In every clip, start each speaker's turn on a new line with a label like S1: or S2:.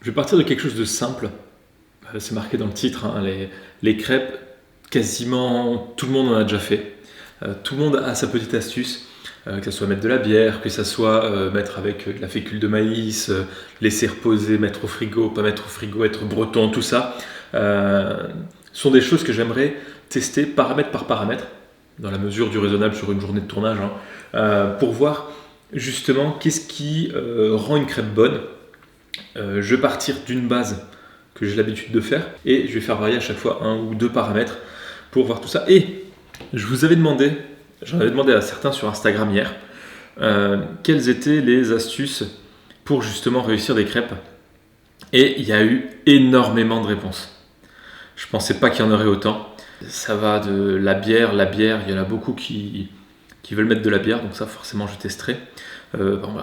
S1: Je vais partir de quelque chose de simple. C'est marqué dans le titre, hein, les crêpes, quasiment tout le monde en a déjà fait. Tout le monde a sa petite astuce, que ce soit mettre de la bière, que ce soit mettre avec de la fécule de maïs, laisser reposer, mettre au frigo, pas mettre au frigo, être breton, tout ça. Sont des choses que j'aimerais tester paramètre par paramètre, dans la mesure du raisonnable sur une journée de tournage, hein, pour voir justement qu'est-ce qui rend une crêpe bonne. Je vais partir d'une base que j'ai l'habitude de faire et je vais faire varier à chaque fois un ou deux paramètres pour voir tout ça. Et je vous avais demandé, j'en avais demandé à certains sur Instagram hier, quelles étaient les astuces pour justement réussir des crêpes. Et il y a eu énormément de réponses. Je pensais pas qu'il y en aurait autant. Ça va de la bière, il y en a beaucoup qui veulent mettre de la bière, donc ça forcément je testerai.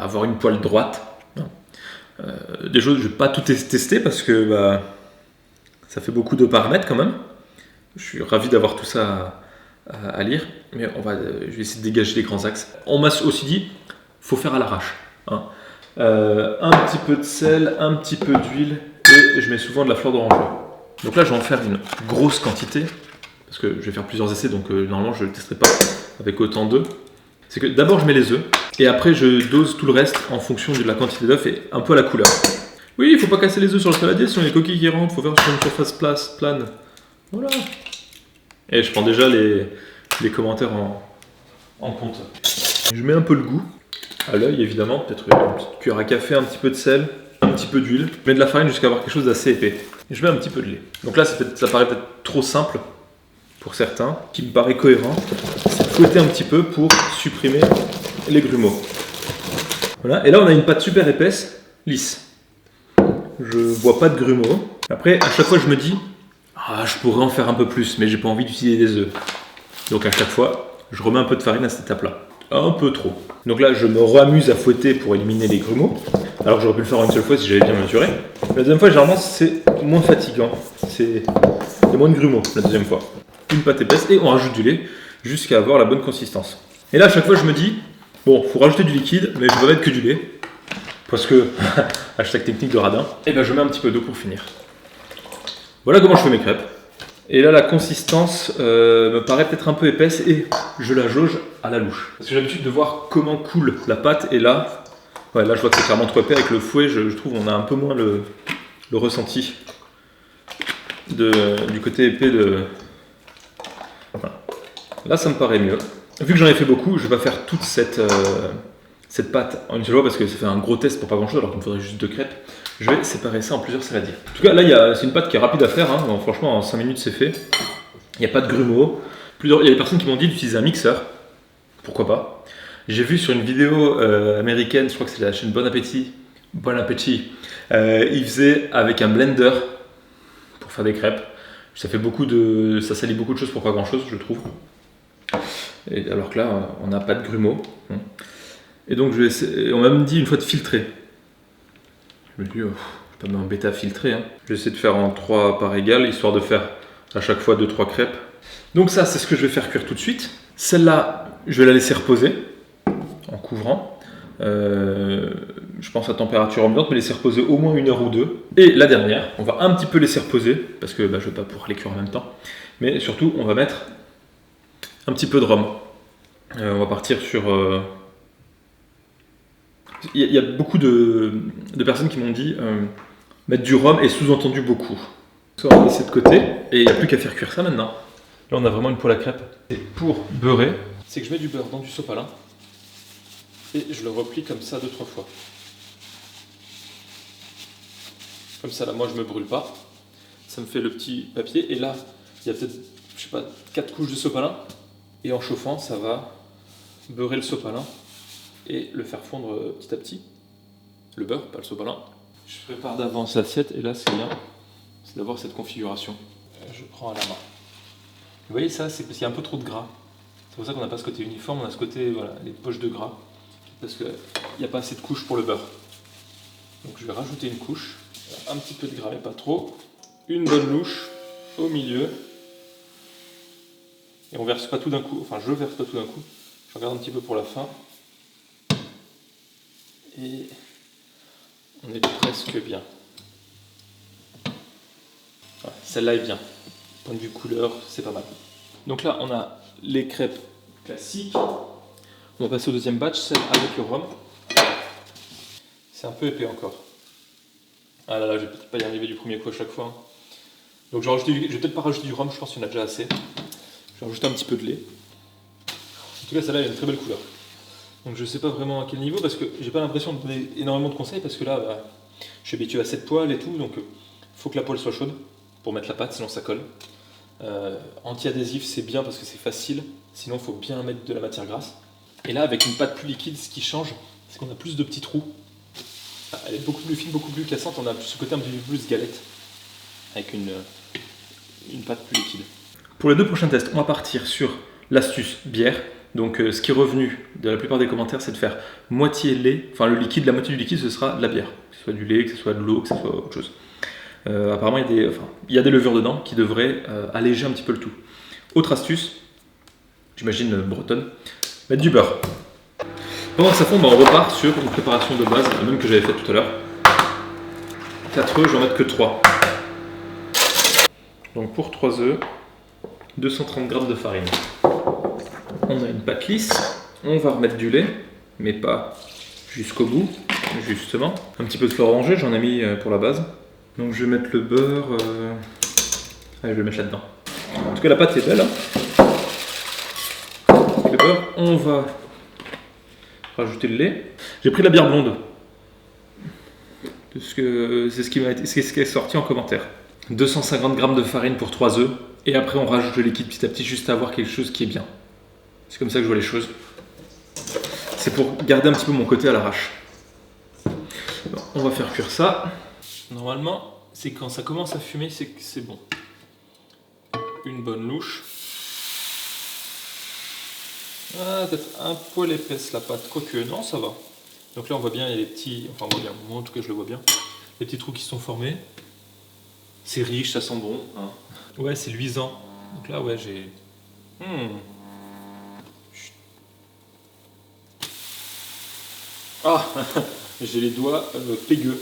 S1: Avoir une poêle droite. Des choses, je ne vais pas tout tester parce que ça fait beaucoup de paramètres quand même. Je suis ravi d'avoir tout ça à lire, mais je vais essayer de dégager les grands axes. On m'a aussi dit, faut faire à l'arrache. Hein. Un petit peu de sel, un petit peu d'huile et je mets souvent de la fleur d'oranger. Donc là, je vais en faire une grosse quantité parce que je vais faire plusieurs essais, donc normalement je ne le testerai pas avec autant d'œufs. C'est que d'abord je mets les œufs et après je dose tout le reste en fonction de la quantité d'œufs et un peu à la couleur. Oui, il ne faut pas casser les œufs sur le saladier, sinon les coquilles qui rentrent, il faut faire sur une surface plane. Voilà. Et je prends déjà les commentaires en compte. Je mets un peu le goût à l'œil évidemment, peut-être une petite cuillère à café, un petit peu de sel, un petit peu d'huile. Je mets de la farine jusqu'à avoir quelque chose d'assez épais. Et je mets un petit peu de lait. Donc là ça paraît peut-être trop simple pour certains, qui me paraît cohérent, c'est fouetter un petit peu pour supprimer les grumeaux. Voilà, et là on a une pâte super épaisse, lisse. Je vois pas de grumeaux. Après, à chaque fois je me dis, je pourrais en faire un peu plus, mais j'ai pas envie d'utiliser des œufs. Donc à chaque fois, je remets un peu de farine à cette étape-là. Un peu trop. Donc là, je me ramuse à fouetter pour éliminer les grumeaux. Alors que j'aurais pu le faire une seule fois si j'avais bien mesuré. La deuxième fois, généralement, c'est moins fatigant. Il y a moins de grumeaux la deuxième fois. Une pâte épaisse et on rajoute du lait jusqu'à avoir la bonne consistance. Et là, à chaque fois, je me dis, bon, faut rajouter du liquide, mais je vais mettre que du lait. Parce que, hashtag technique de radin, et ben je mets un petit peu d'eau pour finir. Voilà comment je fais mes crêpes. Et là, la consistance me paraît peut-être un peu épaisse et je la jauge à la louche. Parce que j'ai l'habitude de voir comment coule la pâte et là, là je vois que c'est clairement trop épais. Avec le fouet, je trouve on a un peu moins le ressenti du côté épais de... Voilà. Là, ça me paraît mieux. Vu que j'en ai fait beaucoup, je vais pas faire toute cette pâte en une seule fois parce que ça fait un gros test pour pas grand chose alors qu'il me faudrait juste 2 crêpes. Je vais séparer ça en plusieurs saladiers. En tout cas, là, c'est une pâte qui est rapide à faire. Hein. Donc, franchement, en 5 minutes, c'est fait. Il n'y a pas de grumeaux. Il y a des personnes qui m'ont dit d'utiliser un mixeur. Pourquoi pas. J'ai vu sur une vidéo américaine, je crois que c'est la chaîne Bon Appétit. Ils faisaient avec un blender pour faire des crêpes. Ça salit beaucoup de choses pour pas grand chose, je trouve. Et alors que là, on n'a pas de grumeaux. Et donc, on m'a même dit une fois de filtrer. Je me dis, je vais pas m'embêter à filtrer. Hein. Je vais essayer de faire en 3 parts égales, histoire de faire à chaque fois 2-3 crêpes. Donc ça, c'est ce que je vais faire cuire tout de suite. Celle-là, je vais la laisser reposer en couvrant. Je pense à température ambiante, mais laisser reposer au moins 1 heure ou 2. Et la dernière, on va un petit peu laisser reposer, parce que je ne vais pas pouvoir les cuire en même temps. Mais surtout, on va mettre un petit peu de rhum. On va partir sur... Il y a beaucoup de personnes qui m'ont dit mettre du rhum et sous-entendu beaucoup. Ça, on va laisser de côté et il n'y a plus qu'à faire cuire ça maintenant. Là, on a vraiment une poêle à crêpes. Et pour beurrer, c'est que je mets du beurre dans du sopalin et je le replie comme ça 2-3 fois. Comme ça, là, moi, je me brûle pas. Ça me fait le petit papier et là, il y a peut-être, 4 couches de sopalin et en chauffant, ça va beurrer le sopalin et le faire fondre petit à petit. Le beurre, pas le sopalin. Je prépare d'avance l'assiette et là c'est bien, c'est d'avoir cette configuration. Je prends à la main. Vous voyez ça, c'est parce qu'il y a un peu trop de gras. C'est pour ça qu'on n'a pas ce côté uniforme, on a ce côté, les poches de gras. Parce qu'il n'y a pas assez de couches pour le beurre. Donc je vais rajouter une couche, un petit peu de gras mais pas trop. Une bonne louche au milieu. Et on verse pas tout d'un coup, enfin je verse pas tout d'un coup. Je regarde un petit peu pour la fin. Et on est presque bien. Voilà, celle-là est bien. Point de vue couleur, c'est pas mal. Donc là, on a les crêpes classiques. On va passer au deuxième batch, celle avec le rhum. C'est un peu épais encore. Ah là là, je vais peut-être pas y arriver du premier coup à chaque fois. Donc je vais peut-être pas rajouter du rhum, je pense qu'il y en a déjà assez. Je vais rajouter un petit peu de lait. En tout cas, celle-là, elle a une très belle couleur. Donc je sais pas vraiment à quel niveau, parce que j'ai pas l'impression de donner énormément de conseils, parce que là, bah, je suis habitué à 7 poêles et tout, donc il faut que la poêle soit chaude pour mettre la pâte, sinon ça colle. Anti-adhésif, c'est bien parce que c'est facile, sinon il faut bien mettre de la matière grasse. Et là, avec une pâte plus liquide, ce qui change, c'est qu'on a plus de petits trous. Elle est beaucoup plus fine, beaucoup plus cassante, on a ce côté un petit peu plus galette, avec une pâte plus liquide. Pour les 2 prochains tests, on va partir sur l'astuce bière. Donc ce qui est revenu de la plupart des commentaires, c'est de faire moitié lait, enfin le liquide, la moitié du liquide, ce sera de la bière. Que ce soit du lait, que ce soit de l'eau, que ce soit autre chose. Apparemment, il y a des levures dedans qui devraient alléger un petit peu le tout. Autre astuce, j'imagine bretonne, mettre du beurre. Pendant que ça fond, on repart sur une préparation de base, la même que j'avais faite tout à l'heure. 4 œufs, je vais en mettre que 3. Donc pour 3 œufs, 230 g de farine. On a une pâte lisse, on va remettre du lait, mais pas jusqu'au bout, justement. Un petit peu de fleur d'oranger, j'en ai mis pour la base. Donc je vais mettre le beurre, allez, je vais le mettre là-dedans. En tout cas la pâte est belle. Avec le beurre, on va rajouter le lait. J'ai pris de la bière blonde. C'est ce qui est sorti en commentaire. 250 g de farine pour 3 œufs. Et après on rajoute le liquide petit à petit juste à avoir quelque chose qui est bien. C'est comme ça que je vois les choses. C'est pour garder un petit peu mon côté à l'arrache. Bon, on va faire cuire ça. Normalement, c'est quand ça commence à fumer, c'est que c'est bon. Une bonne louche. Ah, peut-être un poil épaisse la pâte, quoique non, ça va. Donc là on voit bien, il y a les petits, enfin on voit bien, moi en tout cas je le vois bien, les petits trous qui sont formés. C'est riche, ça sent bon. Hein. Ouais, c'est luisant. Donc là ouais, j'ai... Ah, j'ai les doigts pégueux.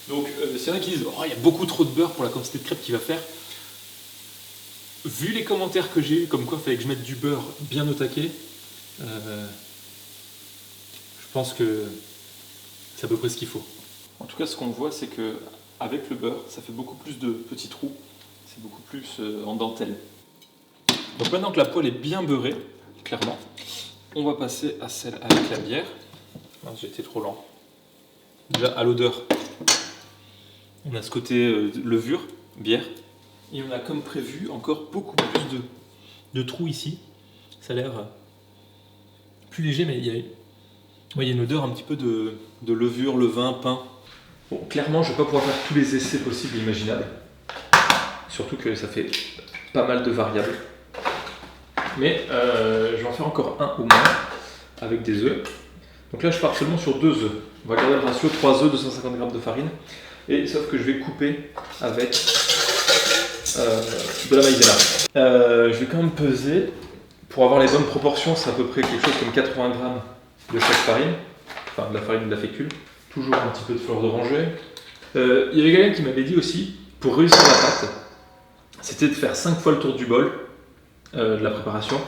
S1: Donc c'est vrai qu'ils disent, oh, il y a beaucoup trop de beurre pour la quantité de crêpes qu'il va faire. Vu les commentaires que j'ai eu, comme quoi il fallait que je mette du beurre bien au taquet, je pense que c'est à peu près ce qu'il faut. En tout cas, ce qu'on voit, c'est que avec le beurre, ça fait beaucoup plus de petits trous. C'est beaucoup plus en dentelle. Donc maintenant que la poêle est bien beurrée, clairement, on va passer à celle avec la bière. Ah, j'ai été trop lent. Déjà, à l'odeur, on a ce côté levure, bière. Et on a comme prévu encore beaucoup plus de trous ici. Ça a l'air plus léger, mais il y a une odeur un petit peu de levure, levain, pain. Bon, clairement, je ne vais pas pouvoir faire tous les essais possibles et imaginables. Surtout que ça fait pas mal de variables. Mais je vais en faire encore un au moins, avec des œufs. Donc là, je pars seulement sur 2 œufs. On va garder le ratio 3 œufs, 250 g de farine. Et sauf que je vais couper avec de la maïzena. Je vais quand même peser. Pour avoir les bonnes proportions, c'est à peu près quelque chose comme 80 g de chaque farine. Enfin, de la farine de la fécule. Toujours un petit peu de fleur d'oranger. Il y avait quelqu'un qui m'avait dit aussi, pour réussir la pâte, c'était de faire 5 fois le tour du bol de la préparation.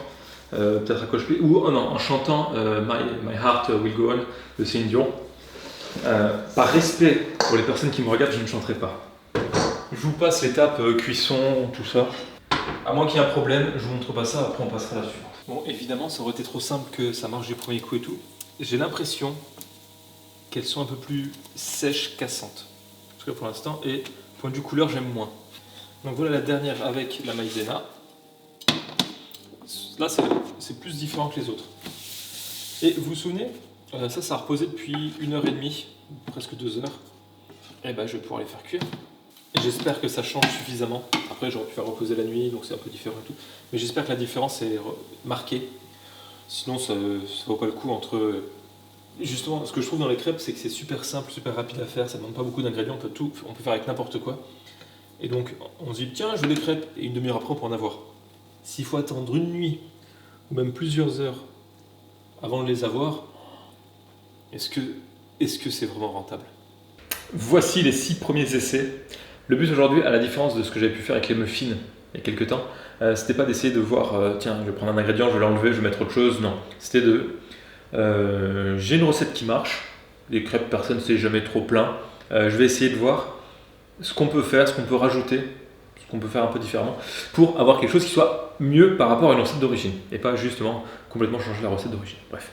S1: Peut-être à cloche-pied, ou en chantant My Heart Will Go On de Céline Dion. Par respect pour les personnes qui me regardent, je ne chanterai pas. Je vous passe l'étape cuisson, tout ça. À moins qu'il y ait un problème, je vous montre pas ça, après on passera à la suivante. Bon, évidemment, ça aurait été trop simple que ça marche du premier coup et tout. J'ai l'impression qu'elles sont un peu plus sèches qu'assantes. En tout cas pour l'instant, et point de vue couleur, j'aime moins. Donc voilà la dernière avec la maïzena. Là, c'est plus différent que les autres. Et vous vous souvenez, ça a reposé depuis 1h30, presque 2 heures. Et ben, je vais pouvoir les faire cuire. Et j'espère que ça change suffisamment. Après, j'aurais pu faire reposer la nuit, donc c'est un peu différent et tout. Mais j'espère que la différence est marquée. Sinon, ça ne vaut pas le coup entre... Justement, ce que je trouve dans les crêpes, c'est que c'est super simple, super rapide à faire. Ça ne demande pas beaucoup d'ingrédients, on peut faire avec n'importe quoi. Et donc, on se dit, tiens, je veux des crêpes. Et une demi-heure après, on peut en avoir. S'il faut attendre une nuit, ou même plusieurs heures, avant de les avoir, est-ce que c'est vraiment rentable? Voici les 6 premiers essais. Le but aujourd'hui, à la différence de ce que j'avais pu faire avec les muffins il y a quelques temps, c'était pas d'essayer de voir, tiens, je vais prendre un ingrédient, je vais l'enlever, je vais mettre autre chose. Non, c'était j'ai une recette qui marche, les crêpes, personne ne sait jamais trop plein. Je vais essayer de voir ce qu'on peut faire, ce qu'on peut rajouter, ce qu'on peut faire un peu différemment, pour avoir quelque chose qui soit mieux par rapport à une recette d'origine, et pas justement complètement changer la recette d'origine. Bref.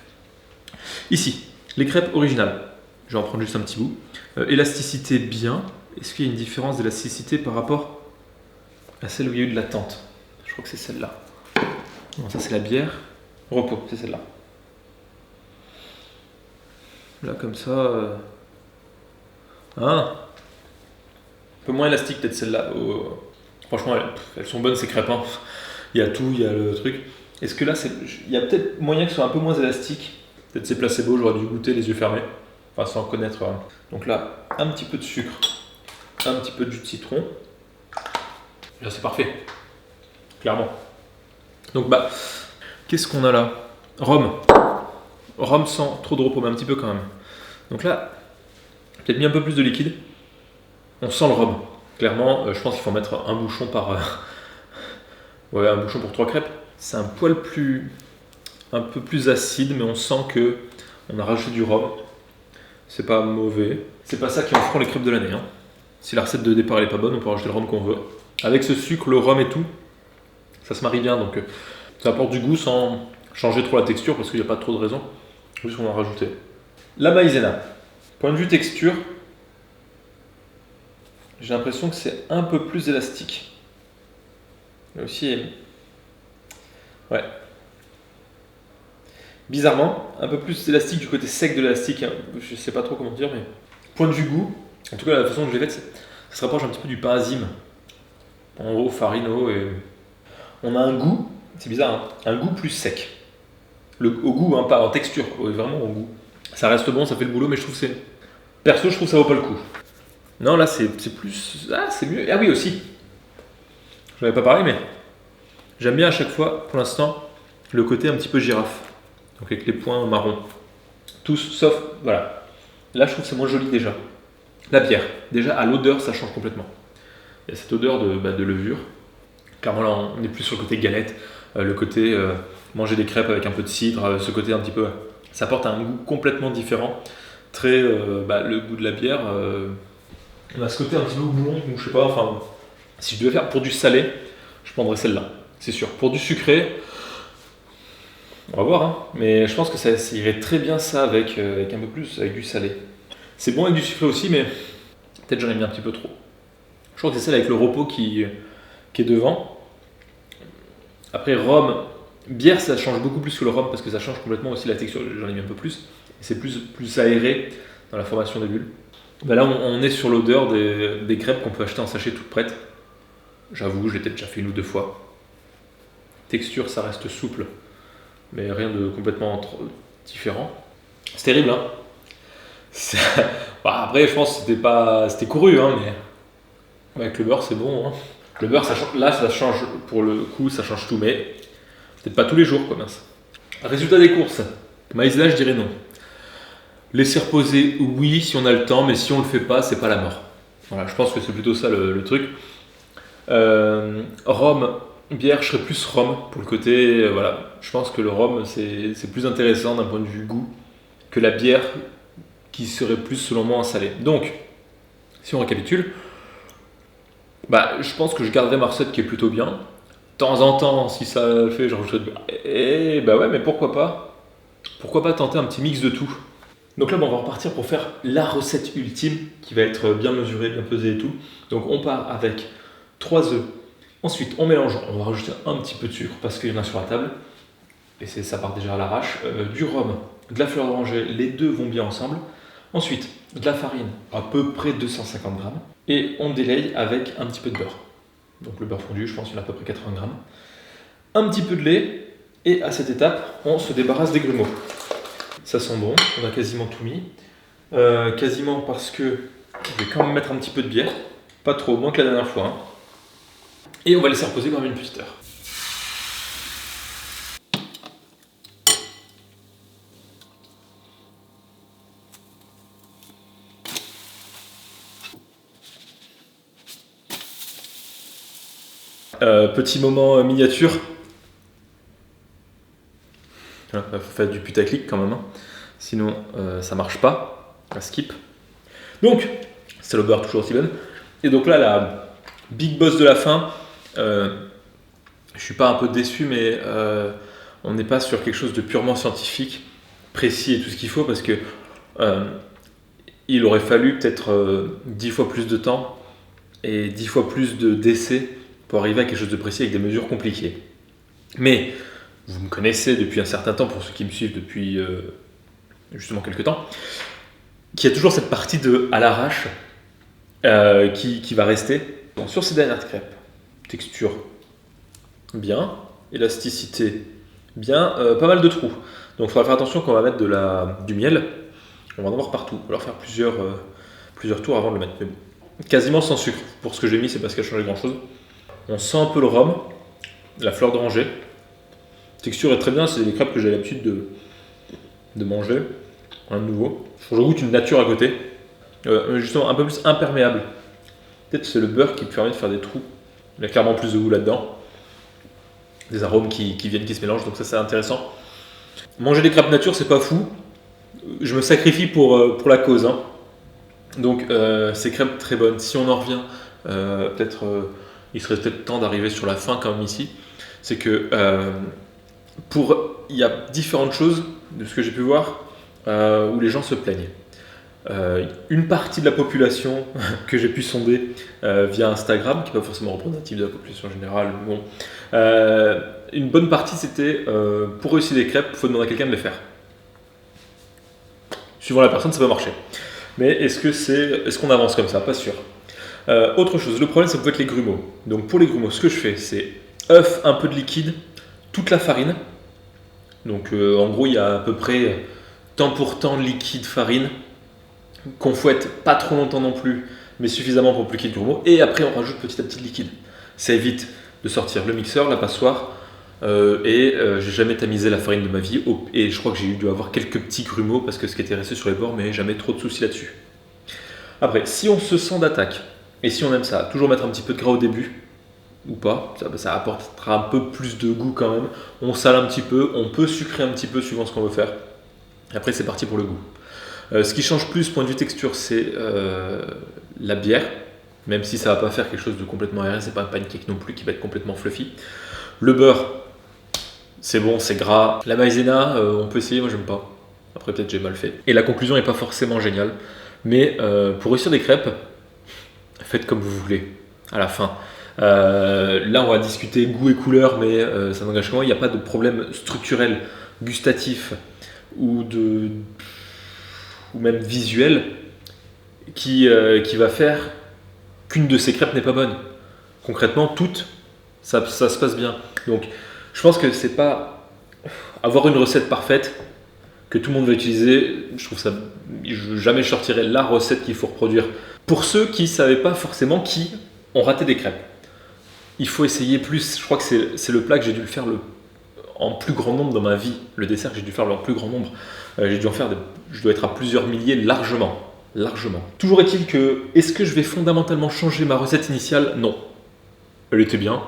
S1: Ici, les crêpes originales. Je vais en prendre juste un petit bout. Élasticité bien. Est-ce qu'il y a une différence d'élasticité par rapport à celle où il y a eu de l'attente? Je crois que c'est celle-là. Non, ça c'est la bière. Repos, c'est celle-là. Là comme ça... un peu moins élastique peut-être celle-là. Franchement, elles sont bonnes ces crêpes. Hein. Il y a tout, il y a le truc. Est-ce que là, il y a peut-être moyen que ce soit un peu moins élastique? Peut-être c'est placebo, j'aurais dû goûter les yeux fermés. Enfin, sans connaître. Donc là, un petit peu de sucre, un petit peu de jus de citron. Là, c'est parfait. Clairement. Donc, qu'est-ce qu'on a là? Rhum. Rhum sans trop de repos, mais un petit peu quand même. Donc là, peut-être mis un peu plus de liquide. On sent le rhum. Clairement, je pense qu'il faut mettre un bouchon par... ouais, un bouchon pour 3 crêpes. C'est un peu plus acide, mais on sent que on a rajouté du rhum. C'est pas mauvais. C'est pas ça qui en feront les crêpes de l'année. Hein. Si la recette de départ elle est pas bonne, on peut rajouter le rhum qu'on veut. Avec ce sucre, le rhum et tout, ça se marie bien. Donc ça apporte du goût sans changer trop la texture parce qu'il n'y a pas trop de raison. Juste qu'on en a rajouté. La maïzena. Point de vue texture, j'ai l'impression que c'est un peu plus élastique. Mais aussi, ouais. Bizarrement, un peu plus élastique du côté sec de l'élastique. Hein. Je sais pas trop comment dire, mais point de vue goût, en tout cas la façon dont je l'ai faite, ça se rapproche un petit peu du pain azime. En gros, farino et on a un goût, c'est bizarre, hein, un goût plus sec. Au goût, hein, pas en texture, vraiment au goût. Ça reste bon, ça fait le boulot, mais je trouve que c'est. Perso, je trouve que ça vaut pas le coup. Non, là c'est plus. Ah, c'est mieux. Ah oui, aussi. Je n'avais pas parlé, mais j'aime bien à chaque fois, pour l'instant, le côté un petit peu girafe. Donc avec les points marrons. Tous, sauf. Voilà. Là, je trouve que c'est moins joli déjà. La bière. Déjà, à l'odeur, ça change complètement. Il y a cette odeur de levure. Clairement, là, on est plus sur le côté galette. Le côté manger des crêpes avec un peu de cidre. Ce côté un petit peu. Ça apporte un goût complètement différent. Très. Le goût de la bière. On a ce côté un petit peu bouillon. Donc, je sais pas, enfin. Si je devais faire pour du salé, je prendrais celle-là. C'est sûr. Pour du sucré. On va voir, hein. Mais je pense que ça irait très bien ça avec un peu plus, avec du salé. C'est bon avec du sucré aussi, mais peut-être j'en ai mis un petit peu trop. Je crois que c'est celle avec le repos qui est devant. Après, rhum, bière, ça change beaucoup plus que le rhum parce que ça change complètement aussi la texture. J'en ai mis un peu plus. C'est plus aéré dans la formation des bulles. Là, on est sur l'odeur des crêpes qu'on peut acheter en sachet toutes prêtes. J'avoue, je l'ai peut-être déjà fait 1 ou 2 fois. Texture, ça reste souple, mais rien de complètement différent. C'est terrible, hein. Après, je pense que c'était couru, hein, mais avec le beurre, c'est bon. Hein. Le beurre, ça change, pour le coup, ça change tout, mais peut-être pas tous les jours, quoi, mince. Résultat des courses. Maïzena, je dirais non. Laisser reposer, oui, si on a le temps, mais si on le fait pas, c'est pas la mort. Voilà, je pense que c'est plutôt ça le truc. Rhum, bière, je serais plus rhum pour le côté. Voilà, je pense que le rhum, c'est plus intéressant d'un point de vue goût que la bière qui serait plus, selon moi, en salé. Donc, si on récapitule, je pense que je garderai ma recette qui est plutôt bien. De temps en temps, si ça le fait, genre, ouais, mais pourquoi pas? Pourquoi pas tenter un petit mix de tout? Donc là, on va repartir pour faire la recette ultime qui va être bien mesurée, bien pesée et tout. Donc on part avec 3 œufs. Ensuite, on mélange, on va rajouter un petit peu de sucre parce qu'il y en a sur la table. Et ça part déjà à l'arrache. Du rhum, de la fleur d'oranger, les deux vont bien ensemble. Ensuite, de la farine, à peu près 250 grammes. Et on délaye avec un petit peu de beurre. Donc le beurre fondu, je pense qu'il y en a à peu près 80 grammes. Un petit peu de lait. Et à cette étape, on se débarrasse des grumeaux. Ça sent bon, on a quasiment tout mis. Quasiment parce que je vais quand même mettre un petit peu de bière. Pas trop, moins que la dernière fois. Hein. Et on va laisser reposer quand même une petite heure. Petit moment miniature. Il faut faire du putaclic quand même, hein. Sinon ça marche pas. La skip. Donc, c'est le beurre toujours aussi bonne. Et donc là, la big boss de la fin, je suis pas un peu déçu, mais on n'est pas sur quelque chose de purement scientifique, précis et tout ce qu'il faut, parce que il aurait fallu peut-être 10 fois plus de temps et 10 fois plus d'essais pour arriver à quelque chose de précis avec des mesures compliquées. Mais vous me connaissez depuis un certain temps, pour ceux qui me suivent depuis justement quelques temps, qu'il y a toujours cette partie de à l'arrache qui va rester. Donc, sur ces dernières crêpes, texture bien, élasticité bien, pas mal de trous. Donc il faudra faire attention quand on va mettre du miel, on va en avoir partout. On va leur faire plusieurs tours avant de le mettre. Mais bon, quasiment sans sucre. Pour ce que j'ai mis, c'est parce qu'elle a changé grand chose. On sent un peu le rhum, la fleur d'oranger. La texture est très bien, c'est des crêpes que j'ai l'habitude de manger. Un nouveau. Je goûte une nature à côté. Justement un peu plus imperméable. Peut-être c'est le beurre qui permet de faire des trous. Il y a clairement plus de goût là-dedans. Des arômes qui viennent, qui se mélangent, donc ça c'est intéressant. Manger des crêpes nature, c'est pas fou. Je me sacrifie pour la cause, hein. Donc ces crêpes très bonnes. Si on en revient, il serait peut-être temps d'arriver sur la fin quand même ici. C'est que il y a différentes choses de ce que j'ai pu voir où les gens se plaignent. Une partie de la population que j'ai pu sonder via Instagram, qui n'est pas forcément représentative de la population générale, mais bon, une bonne partie c'était pour réussir des crêpes, il faut demander à quelqu'un de les faire. Suivant la personne, ça peut marcher. Mais est-ce qu'on avance comme ça? Pas sûr. Autre chose, le problème, ça peut être les grumeaux. Donc pour les grumeaux, ce que je fais, c'est œuf, un peu de liquide, toute la farine. Donc en gros, il y a à peu près temps pour temps liquide farine, qu'on fouette pas trop longtemps non plus, mais suffisamment pour plus qu'il y ait de grumeaux. Et après, on rajoute petit à petit le liquide. Ça évite de sortir le mixeur, la passoire. J'ai jamais tamisé la farine de ma vie et je crois que j'ai dû avoir quelques petits grumeaux parce que ce qui était resté sur les bords, mais jamais trop de soucis là-dessus. Après, si on se sent d'attaque et si on aime ça, toujours mettre un petit peu de gras au début ou pas, ça apportera un peu plus de goût quand même. On sale un petit peu, on peut sucrer un petit peu suivant ce qu'on veut faire. Après, c'est parti pour le goût. Ce qui change plus, point de vue texture, c'est la bière, même si ça va pas faire quelque chose de complètement aéré, c'est pas un pancake non plus qui va être complètement fluffy. Le beurre, c'est bon, c'est gras. La maïzena, on peut essayer, moi j'aime pas. Après peut-être j'ai mal fait. Et la conclusion n'est pas forcément géniale. Mais pour réussir des crêpes, faites comme vous voulez, à la fin. Là on va discuter goût et couleur, mais ça n'engage que moi, il n'y a pas de problème structurel, gustatif ou même visuel qui va faire qu'une de ces crêpes n'est pas bonne. Concrètement, toutes, ça se passe bien. Donc je pense que c'est pas avoir une recette parfaite que tout le monde va utiliser. Je trouve ça, jamais je sortirai la recette qu'il faut reproduire. Pour ceux qui ne savaient pas forcément qui ont raté des crêpes, il faut essayer plus. Je crois que c'est le plat que j'ai dû le faire en plus grand nombre dans ma vie. Le dessert que j'ai dû faire en plus grand nombre. J'ai dû en faire, je dois être à plusieurs milliers largement. Toujours est-il que, est-ce que je vais fondamentalement changer ma recette initiale? Non. Elle était bien.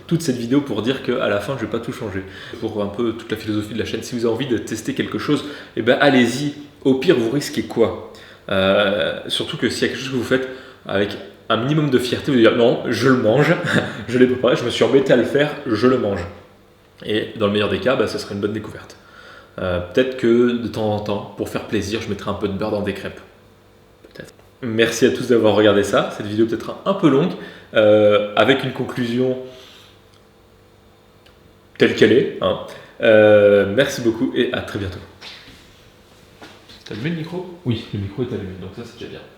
S1: Toute cette vidéo pour dire qu'à la fin je vais pas tout changer, pour un peu toute la philosophie de la chaîne. Si vous avez envie de tester quelque chose, eh ben allez-y. Au pire vous risquez quoi? Surtout que s'il y a quelque chose que vous faites avec un minimum de fierté, vous dire non, je le mange, je l'ai préparé, je me suis embêté à le faire, je le mange. Et dans le meilleur des cas, ce serait une bonne découverte. Peut-être que de temps en temps, pour faire plaisir, je mettrai un peu de beurre dans des crêpes. Peut-être. Merci à tous d'avoir regardé ça. Cette vidéo peut-être un peu longue, avec une conclusion telle qu'elle est. Hein. Merci beaucoup et à très bientôt. T'as allumé le micro? Oui, le micro est allumé, donc ça c'est déjà bien.